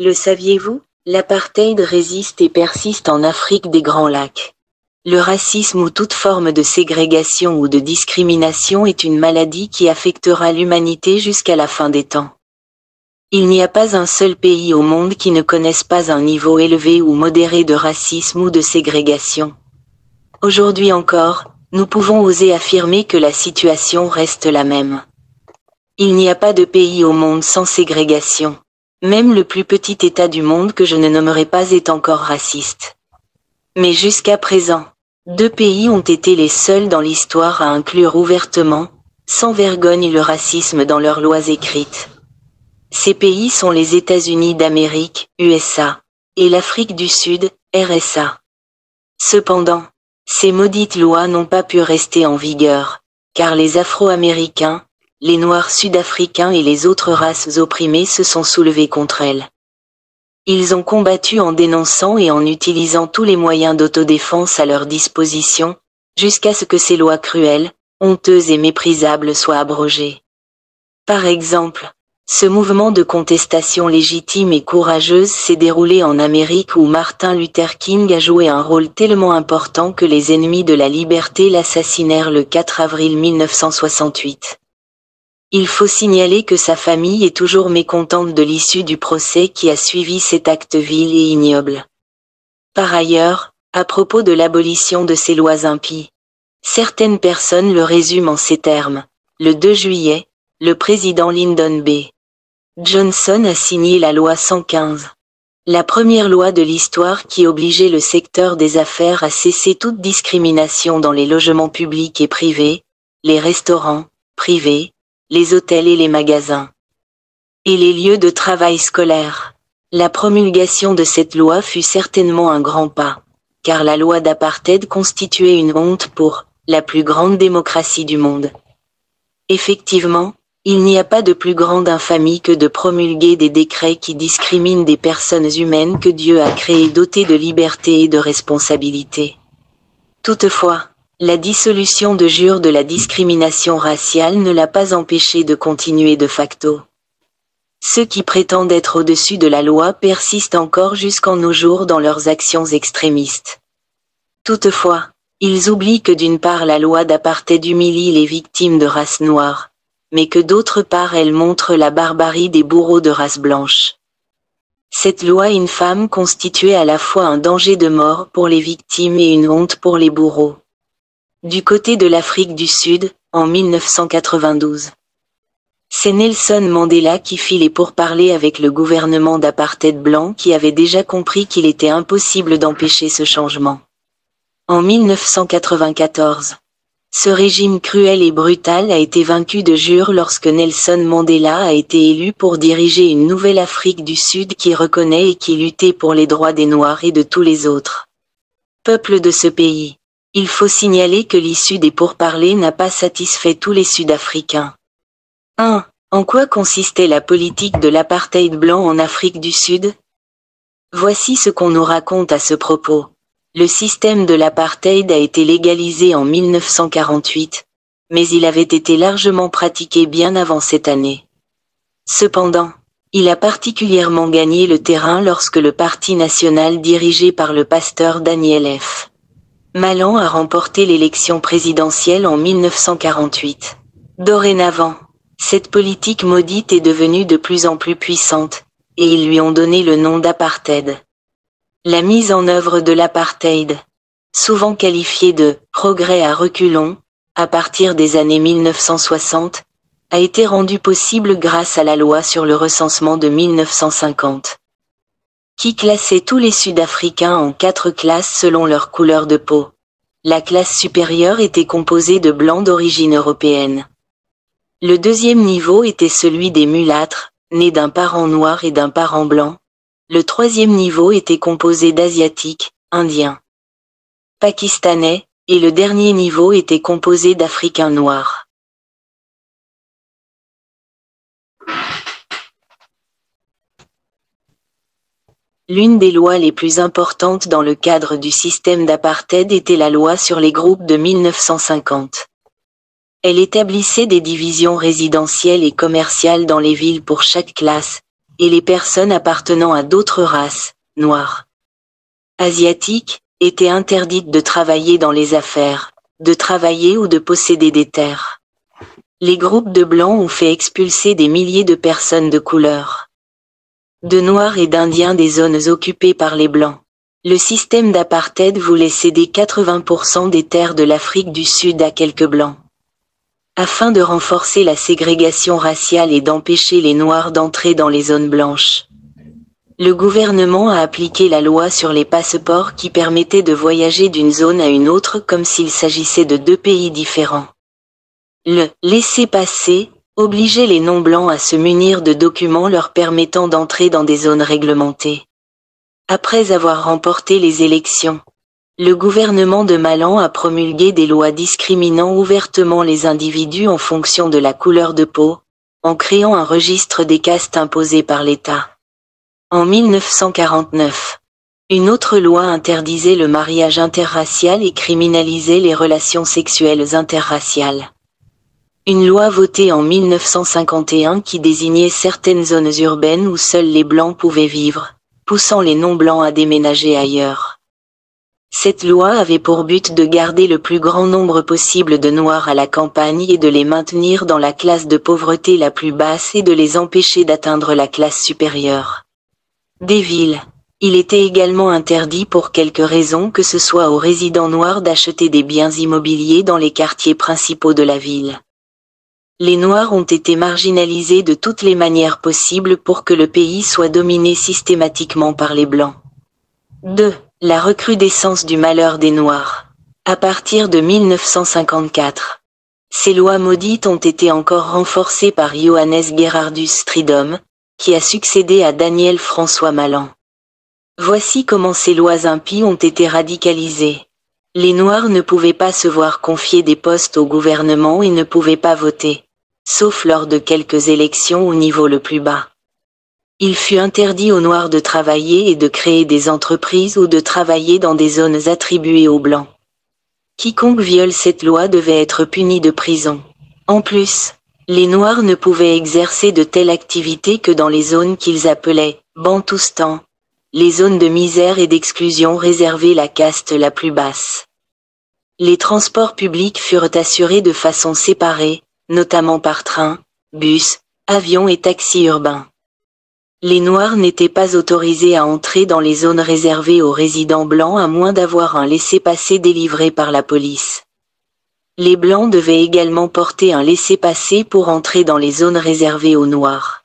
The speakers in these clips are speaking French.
Le saviez-vous? L'apartheid résiste et persiste en Afrique des Grands Lacs. Le racisme ou toute forme de ségrégation ou de discrimination est une maladie qui affectera l'humanité jusqu'à la fin des temps. Il n'y a pas un seul pays au monde qui ne connaisse pas un niveau élevé ou modéré de racisme ou de ségrégation. Aujourd'hui encore, nous pouvons oser affirmer que la situation reste la même. Il n'y a pas de pays au monde sans ségrégation. Même le plus petit État du monde que je ne nommerai pas est encore raciste. Mais jusqu'à présent, 2 pays ont été les seuls dans l'histoire à inclure ouvertement, sans vergogne le racisme dans leurs lois écrites. Ces pays sont les États-Unis d'Amérique, USA, et l'Afrique du Sud, RSA. Cependant, ces maudites lois n'ont pas pu rester en vigueur, car les Afro-Américains, les Noirs sud-africains et les autres races opprimées se sont soulevés contre elles. Ils ont combattu en dénonçant et en utilisant tous les moyens d'autodéfense à leur disposition, jusqu'à ce que ces lois cruelles, honteuses et méprisables soient abrogées. Par exemple, ce mouvement de contestation légitime et courageuse s'est déroulé en Amérique où Martin Luther King a joué un rôle tellement important que les ennemis de la liberté l'assassinèrent le 4 avril 1968. Il faut signaler que sa famille est toujours mécontente de l'issue du procès qui a suivi cet acte vil et ignoble. Par ailleurs, à propos de l'abolition de ces lois impies, certaines personnes le résument en ces termes. Le 2 juillet, le président Lyndon B. Johnson a signé la loi 115. La première loi de l'histoire qui obligeait le secteur des affaires à cesser toute discrimination dans les logements publics et privés, les restaurants, privés, les hôtels et les magasins. Et les lieux de travail scolaires. La promulgation de cette loi fut certainement un grand pas, car la loi d'apartheid constituait une honte pour la plus grande démocratie du monde. Effectivement, il n'y a pas de plus grande infamie que de promulguer des décrets qui discriminent des personnes humaines que Dieu a créées dotées de liberté et de responsabilité. Toutefois, la dissolution de jure de la discrimination raciale ne l'a pas empêché de continuer de facto. Ceux qui prétendent être au-dessus de la loi persistent encore jusqu'en nos jours dans leurs actions extrémistes. Toutefois, ils oublient que d'une part la loi d'apartheid humilie les victimes de race noire, mais que d'autre part elle montre la barbarie des bourreaux de race blanche. Cette loi infâme constituait à la fois un danger de mort pour les victimes et une honte pour les bourreaux. Du côté de l'Afrique du Sud, en 1992. C'est Nelson Mandela qui fit les pourparlers avec le gouvernement d'apartheid blanc qui avait déjà compris qu'il était impossible d'empêcher ce changement. En 1994. Ce régime cruel et brutal a été vaincu de jure lorsque Nelson Mandela a été élu pour diriger une nouvelle Afrique du Sud qui reconnaît et qui luttait pour les droits des Noirs et de tous les autres peuples de ce pays. Il faut signaler que l'issue des pourparlers n'a pas satisfait tous les Sud-Africains. 1. En quoi consistait la politique de l'apartheid blanc en Afrique du Sud? Voici ce qu'on nous raconte à ce propos. Le système de l'apartheid a été légalisé en 1948, mais il avait été largement pratiqué bien avant cette année. Cependant, il a particulièrement gagné le terrain lorsque le Parti national dirigé par le pasteur Daniel F. Malan a remporté l'élection présidentielle en 1948. Dorénavant, cette politique maudite est devenue de plus en plus puissante, et ils lui ont donné le nom d'apartheid. La mise en œuvre de l'apartheid, souvent qualifiée de « progrès à reculons », à partir des années 1960, a été rendue possible grâce à la loi sur le recensement de 1950, qui classait tous les Sud-Africains en 4 classes selon leur couleur de peau. La classe supérieure était composée de blancs d'origine européenne. Le deuxième niveau était celui des mulâtres, nés d'un parent noir et d'un parent blanc. Le troisième niveau était composé d'Asiatiques, Indiens, Pakistanais, et le dernier niveau était composé d'Africains noirs. L'une des lois les plus importantes dans le cadre du système d'apartheid était la loi sur les groupes de 1950. Elle établissait des divisions résidentielles et commerciales dans les villes pour chaque classe, et les personnes appartenant à d'autres races, noires, asiatiques, étaient interdites de travailler dans les affaires, de travailler ou de posséder des terres. Les groupes de blancs ont fait expulser des milliers de personnes de couleur, de noirs et d'indiens des zones occupées par les blancs. Le système d'apartheid voulait céder 80% des terres de l'Afrique du Sud à quelques blancs, afin de renforcer la ségrégation raciale et d'empêcher les noirs d'entrer dans les zones blanches. Le gouvernement a appliqué la loi sur les passeports qui permettait de voyager d'une zone à une autre comme s'il s'agissait de deux pays différents. Le « laissez-passer » obligeait les non-blancs à se munir de documents leur permettant d'entrer dans des zones réglementées. Après avoir remporté les élections, le gouvernement de Malan a promulgué des lois discriminant ouvertement les individus en fonction de la couleur de peau, en créant un registre des castes imposé par l'État. En 1949, une autre loi interdisait le mariage interracial et criminalisait les relations sexuelles interraciales. Une loi votée en 1951 qui désignait certaines zones urbaines où seuls les blancs pouvaient vivre, poussant les non-blancs à déménager ailleurs. Cette loi avait pour but de garder le plus grand nombre possible de noirs à la campagne et de les maintenir dans la classe de pauvreté la plus basse et de les empêcher d'atteindre la classe supérieure des villes. Il était également interdit pour quelque raison que ce soit aux résidents noirs d'acheter des biens immobiliers dans les quartiers principaux de la ville. Les Noirs ont été marginalisés de toutes les manières possibles pour que le pays soit dominé systématiquement par les Blancs. 2. La recrudescence du malheur des Noirs. À partir de 1954, ces lois maudites ont été encore renforcées par Johannes Gerhardus Strijdom, qui a succédé à Daniel François Malan. Voici comment ces lois impies ont été radicalisées. Les Noirs ne pouvaient pas se voir confier des postes au gouvernement et ne pouvaient pas voter, sauf lors de quelques élections au niveau le plus bas. Il fut interdit aux Noirs de travailler et de créer des entreprises ou de travailler dans des zones attribuées aux Blancs. Quiconque viole cette loi devait être puni de prison. En plus, les Noirs ne pouvaient exercer de telles activités que dans les zones qu'ils appelaient « Bantoustan », les zones de misère et d'exclusion réservées la caste la plus basse. Les transports publics furent assurés de façon séparée, notamment par train, bus, avion et taxis urbains. Les Noirs n'étaient pas autorisés à entrer dans les zones réservées aux résidents blancs à moins d'avoir un laissez-passer délivré par la police. Les Blancs devaient également porter un laissez-passer pour entrer dans les zones réservées aux Noirs.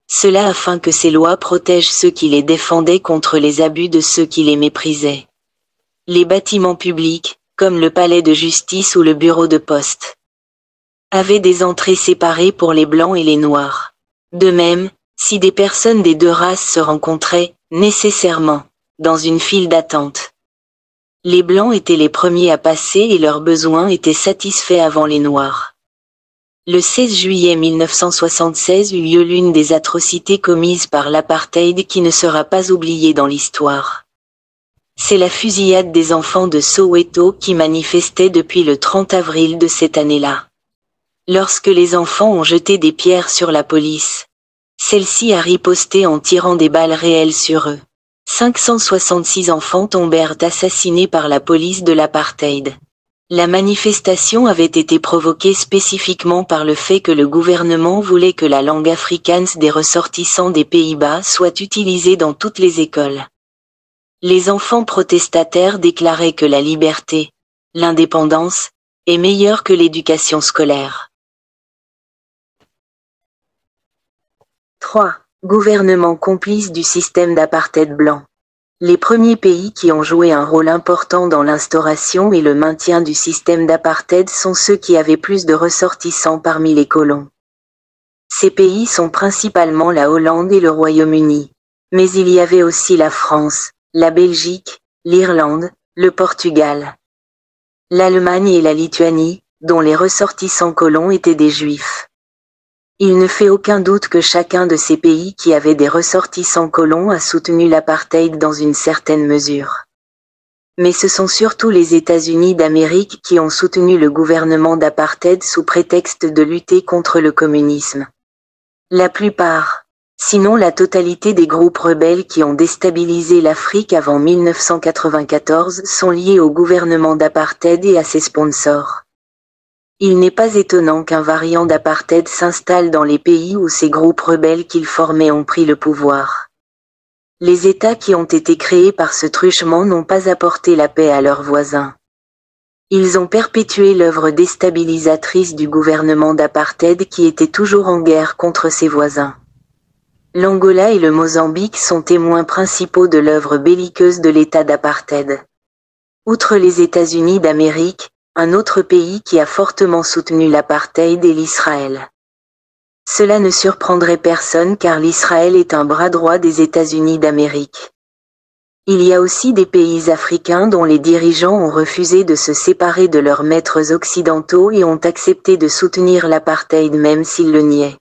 Cela afin que ces lois protègent ceux qui les défendaient contre les abus de ceux qui les méprisaient. Les bâtiments publics, comme le palais de justice ou le bureau de poste, avaient des entrées séparées pour les Blancs et les Noirs. De même, si des personnes des deux races se rencontraient, nécessairement, dans une file d'attente, les Blancs étaient les premiers à passer et leurs besoins étaient satisfaits avant les Noirs. Le 16 juillet 1976 eut lieu l'une des atrocités commises par l'apartheid qui ne sera pas oubliée dans l'histoire. C'est la fusillade des enfants de Soweto qui manifestaient depuis le 30 avril de cette année-là. Lorsque les enfants ont jeté des pierres sur la police, celle-ci a riposté en tirant des balles réelles sur eux. 566 enfants tombèrent assassinés par la police de l'apartheid. La manifestation avait été provoquée spécifiquement par le fait que le gouvernement voulait que la langue afrikaans des ressortissants des Pays-Bas soit utilisée dans toutes les écoles. Les enfants protestataires déclaraient que la liberté, l'indépendance, est meilleure que l'éducation scolaire. 3. Gouvernement complice du système d'apartheid blanc. Les premiers pays qui ont joué un rôle important dans l'instauration et le maintien du système d'apartheid sont ceux qui avaient plus de ressortissants parmi les colons. Ces pays sont principalement la Hollande et le Royaume-Uni. Mais il y avait aussi la France, la Belgique, l'Irlande, le Portugal, l'Allemagne et la Lituanie, dont les ressortissants colons étaient des Juifs. Il ne fait aucun doute que chacun de ces pays qui avaient des ressortissants colons a soutenu l'apartheid dans une certaine mesure. Mais ce sont surtout les États-Unis d'Amérique qui ont soutenu le gouvernement d'apartheid sous prétexte de lutter contre le communisme. La plupart, Sinon la totalité des groupes rebelles qui ont déstabilisé l'Afrique avant 1994 sont liés au gouvernement d'apartheid et à ses sponsors. Il n'est pas étonnant qu'un variant d'apartheid s'installe dans les pays où ces groupes rebelles qu'ils formaient ont pris le pouvoir. Les États qui ont été créés par ce truchement n'ont pas apporté la paix à leurs voisins. Ils ont perpétué l'œuvre déstabilisatrice du gouvernement d'apartheid qui était toujours en guerre contre ses voisins. L'Angola et le Mozambique sont témoins principaux de l'œuvre belliqueuse de l'État d'apartheid. Outre les États-Unis d'Amérique, un autre pays qui a fortement soutenu l'apartheid est l'Israël. Cela ne surprendrait personne car l'Israël est un bras droit des États-Unis d'Amérique. Il y a aussi des pays africains dont les dirigeants ont refusé de se séparer de leurs maîtres occidentaux et ont accepté de soutenir l'apartheid même s'ils le niaient.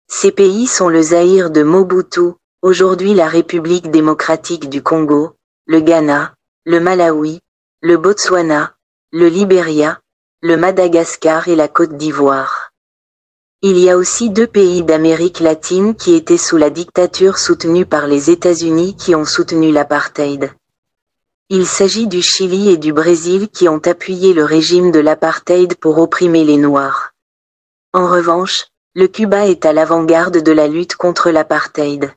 Ces pays sont le Zaïre de Mobutu, aujourd'hui la République démocratique du Congo, le Ghana, le Malawi, le Botswana, le Libéria, le Madagascar et la Côte d'Ivoire. Il y a aussi 2 pays d'Amérique latine qui étaient sous la dictature soutenue par les États-Unis qui ont soutenu l'apartheid. Il s'agit du Chili et du Brésil qui ont appuyé le régime de l'apartheid pour opprimer les Noirs. En revanche, le Cuba est à l'avant-garde de la lutte contre l'apartheid.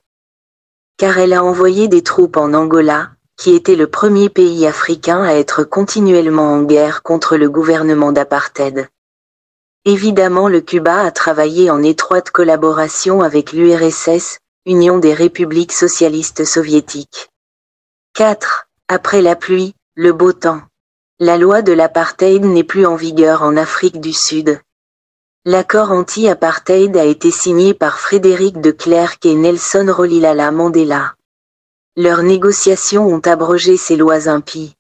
Car elle a envoyé des troupes en Angola, qui était le premier pays africain à être continuellement en guerre contre le gouvernement d'apartheid. Évidemment le Cuba a travaillé en étroite collaboration avec l'URSS, Union des républiques socialistes soviétiques. 4. Après la pluie, le beau temps. La loi de l'apartheid n'est plus en vigueur en Afrique du Sud. L'accord anti-apartheid a été signé par Frédéric de Klerk et Nelson Rolihlahla Mandela. Leurs négociations ont abrogé ces lois impies.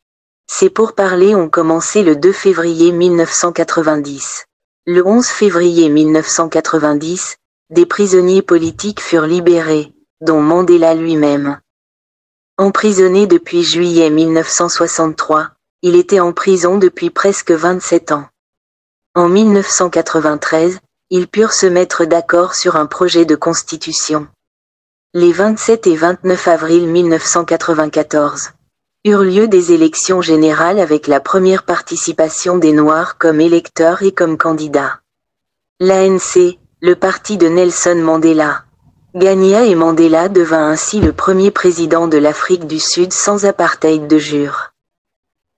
Ces pourparlers ont commencé le 2 février 1990. Le 11 février 1990, des prisonniers politiques furent libérés, dont Mandela lui-même. Emprisonné depuis juillet 1963, il était en prison depuis presque 27 ans. En 1993, ils purent se mettre d'accord sur un projet de constitution. Les 27 et 29 avril 1994 eurent lieu des élections générales avec la première participation des Noirs comme électeurs et comme candidats. L'ANC, le parti de Nelson Mandela, gagna et Mandela devint ainsi le premier président de l'Afrique du Sud sans apartheid de jure.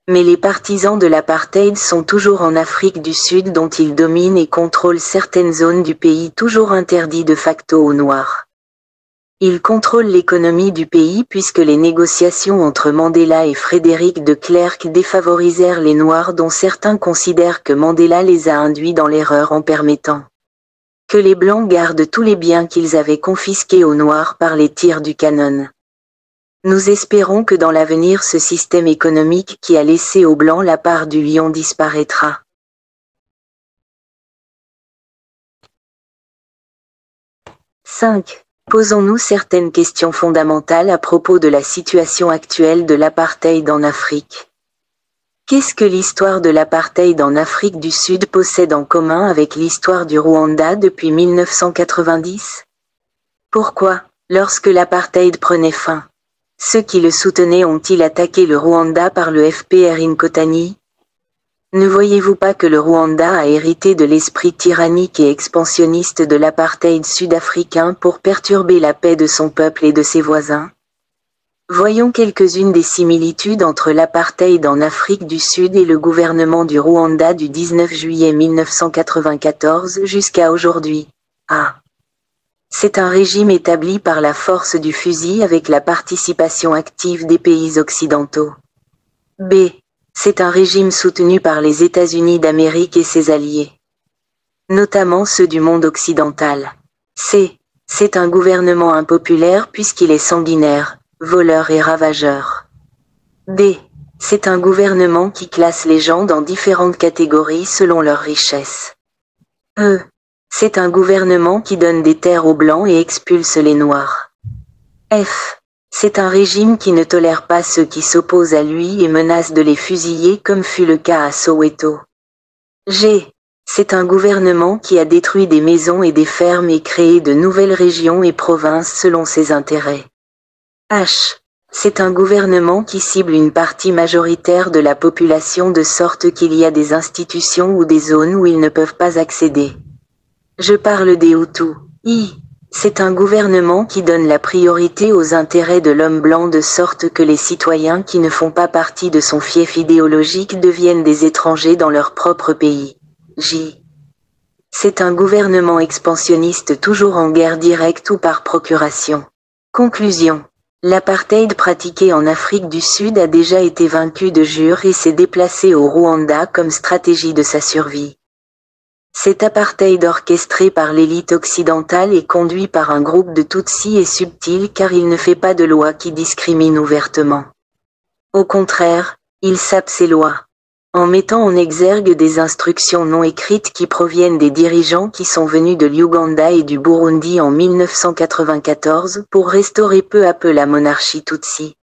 Mais les partisans de l'apartheid sont toujours en Afrique du Sud dont ils dominent et contrôlent certaines zones du pays toujours interdites de facto aux Noirs. Ils contrôlent l'économie du pays puisque les négociations entre Mandela et Frédéric de Klerk défavorisèrent les Noirs dont certains considèrent que Mandela les a induits dans l'erreur en permettant que les Blancs gardent tous les biens qu'ils avaient confisqués aux Noirs par les tirs du canon. Nous espérons que dans l'avenir ce système économique qui a laissé aux Blancs la part du lion disparaîtra. 5. Posons-nous certaines questions fondamentales à propos de la situation actuelle de l'apartheid en Afrique. Qu'est-ce que l'histoire de l'apartheid en Afrique du Sud possède en commun avec l'histoire du Rwanda depuis 1990? Pourquoi, lorsque l'apartheid prenait fin, ceux qui le soutenaient ont-ils attaqué le Rwanda par le FPR Inkotani? Ne voyez-vous pas que le Rwanda a hérité de l'esprit tyrannique et expansionniste de l'apartheid sud-africain pour perturber la paix de son peuple et de ses voisins? Voyons quelques-unes des similitudes entre l'apartheid en Afrique du Sud et le gouvernement du Rwanda du 19 juillet 1994 jusqu'à aujourd'hui. A. C'est un régime établi par la force du fusil avec la participation active des pays occidentaux. B. C'est un régime soutenu par les États-Unis d'Amérique et ses alliés, notamment ceux du monde occidental. C. C'est un gouvernement impopulaire puisqu'il est sanguinaire, voleur et ravageur. D. C'est un gouvernement qui classe les gens dans différentes catégories selon leur richesse. E. C'est un gouvernement qui donne des terres aux Blancs et expulse les Noirs. F. C'est un régime qui ne tolère pas ceux qui s'opposent à lui et menace de les fusiller comme fut le cas à Soweto. G. C'est un gouvernement qui a détruit des maisons et des fermes et créé de nouvelles régions et provinces selon ses intérêts. H. C'est un gouvernement qui cible une partie majoritaire de la population de sorte qu'il y a des institutions ou des zones où ils ne peuvent pas accéder. Je parle des Hutus. I. C'est un gouvernement qui donne la priorité aux intérêts de l'homme blanc de sorte que les citoyens qui ne font pas partie de son fief idéologique deviennent des étrangers dans leur propre pays. J. C'est un gouvernement expansionniste toujours en guerre directe ou par procuration. Conclusion. L'apartheid pratiqué en Afrique du Sud a déjà été vaincu de jure et s'est déplacé au Rwanda comme stratégie de sa survie. Cet apartheid orchestré par l'élite occidentale et conduit par un groupe de Tutsis est subtil car il ne fait pas de loi qui discrimine ouvertement. Au contraire, il sape ses lois. En mettant en exergue des instructions non écrites qui proviennent des dirigeants qui sont venus de l'Ouganda et du Burundi en 1994 pour restaurer peu à peu la monarchie Tutsi.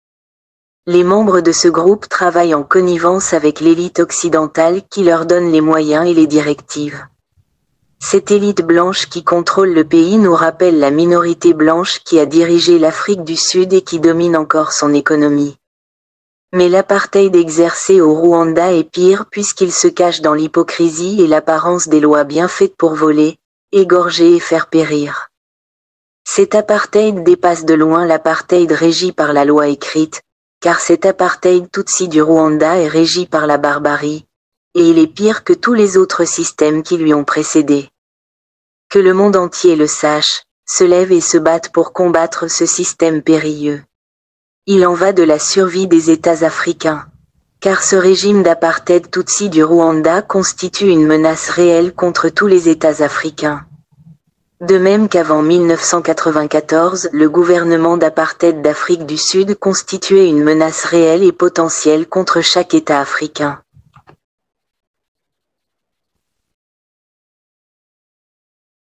Les membres de ce groupe travaillent en connivence avec l'élite occidentale qui leur donne les moyens et les directives. Cette élite blanche qui contrôle le pays nous rappelle la minorité blanche qui a dirigé l'Afrique du Sud et qui domine encore son économie. Mais l'apartheid exercé au Rwanda est pire puisqu'il se cache dans l'hypocrisie et l'apparence des lois bien faites pour voler, égorger et faire périr. Cet apartheid dépasse de loin l'apartheid régi par la loi écrite, car cet apartheid Tutsi du Rwanda est régi par la barbarie, et il est pire que tous les autres systèmes qui lui ont précédé. Que le monde entier le sache, se lève et se batte pour combattre ce système périlleux. Il en va de la survie des États africains. Car ce régime d'apartheid Tutsi du Rwanda constitue une menace réelle contre tous les États africains. De même qu'avant 1994, le gouvernement d'apartheid d'Afrique du Sud constituait une menace réelle et potentielle contre chaque État africain.